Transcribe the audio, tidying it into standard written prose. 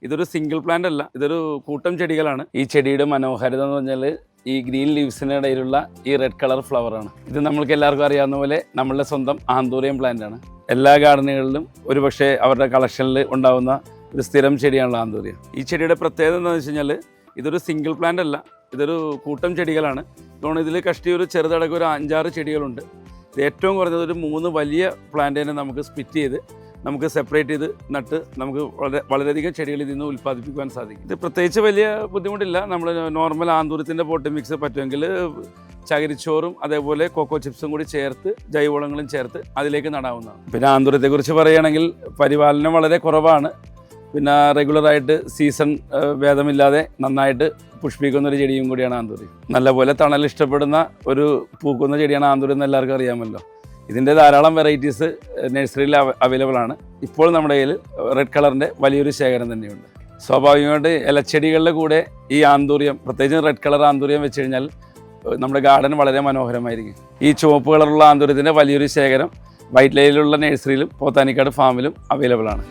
ഇതൊരു single plant അല്ല, ഇതൊരു കൂട്ടം ചെടികളാണ്. ഈ ചെടിയുടെ മനോഹാരിത എന്ന് പറഞ്ഞാൽ ഈ ഗ്രീൻ ലീവ്സിന് ഇടയിലുള്ള ഈ റെഡ് കളർ ഫ്ലവറാണ്. ഇത് നമ്മൾക്ക് എല്ലാവർക്കും അറിയാവുന്ന പോലെ നമ്മളുടെ സ്വന്തം ആന്തൂറിയം പ്ലാന്റ് ആണ്. എല്ലാ ഗാർഡനുകളിലും ഒരുപക്ഷെ അവരുടെ കളക്ഷനിൽ ഉണ്ടാകുന്ന ഒരു സ്ഥിരം ചെടിയാണല്ലോ ആന്തൂറിയം. ഈ ചെടിയുടെ പ്രത്യേകത എന്താണെന്ന് വെച്ച് കഴിഞ്ഞാൽ ഇതൊരു സിംഗിൾ പ്ലാന്റ് അല്ല, ഇതൊരു കൂട്ടം ചെടികളാണ്. അതുകൊണ്ട് ഇതിൽ കഷ്ടി ഒരു ചെറുതടക്കം ഒരു 5-6 ചെടികളുണ്ട്. ഇത് ഏറ്റവും കുറഞ്ഞത് ഒരു 3 വലിയ പ്ലാന്റിനെ നമുക്ക് സ്പ്ലിറ്റ് ചെയ്ത് നമുക്ക് സെപ്പറേറ്റ് ചെയ്ത് നട്ട് നമുക്ക് വളരെയധികം ചെടികൾ ഇതിൽ നിന്ന് ഉൽപ്പാദിപ്പിക്കാൻ സാധിക്കും. ഇത് പ്രത്യേകിച്ച് വലിയ ബുദ്ധിമുട്ടില്ല. നമ്മൾ നോർമൽ ആന്തൂരത്തിൻ്റെ പോട്ട് മിക്സ് പറ്റുമെങ്കിൽ ചകിരിച്ചോറും അതേപോലെ കോക്കോ ചിപ്സും കൂടി ചേർത്ത് ജൈവവളങ്ങളും ചേർത്ത് അതിലേക്ക് നടാവുന്നതാണ്. പിന്നെ ആന്തൂരത്തെക്കുറിച്ച് പറയുകയാണെങ്കിൽ പരിപാലനം വളരെ കുറവാണ്. പിന്നെ റെഗുലറായിട്ട് സീസൺ ഭേദമില്ലാതെ നന്നായിട്ട് പുഷ്പിക്കുന്ന ഒരു ചെടിയും കൂടിയാണ് ആന്തൂരി. നല്ലപോലെ തണൽ ഇഷ്ടപ്പെടുന്ന ഒരു പൂക്കുന്ന ചെടിയാണ് ആന്തൂരി എന്ന് എല്ലാവർക്കും അറിയാമല്ലോ. ഇതിൻ്റെ ധാരാളം വെറൈറ്റീസ് നഴ്സറിയിൽ അവൈലബിൾ ആണ്. ഇപ്പോൾ നമ്മുടെ കയ്യിൽ റെഡ് കളറിൻ്റെ വലിയൊരു ശേഖരം തന്നെയുണ്ട്. സ്വാഭാവികമായിട്ട് ഇലച്ചെടികളുടെ കൂടെ ഈ ആന്തൂറിയം, പ്രത്യേകിച്ച് റെഡ് കളർ ആന്തൂറിയം വെച്ച് കഴിഞ്ഞാൽ നമ്മുടെ ഗാർഡൻ വളരെ മനോഹരമായിരിക്കും. ഈ ചുവപ്പ് കളറുള്ള ആന്തൂര്യത്തിൻ്റെ വലിയൊരു ശേഖരം വൈറ്റ് ലൈനിലുള്ള നഴ്സറിയിലും പോത്താനിക്കാട് ഫാമിലും അവൈലബിൾ ആണ്.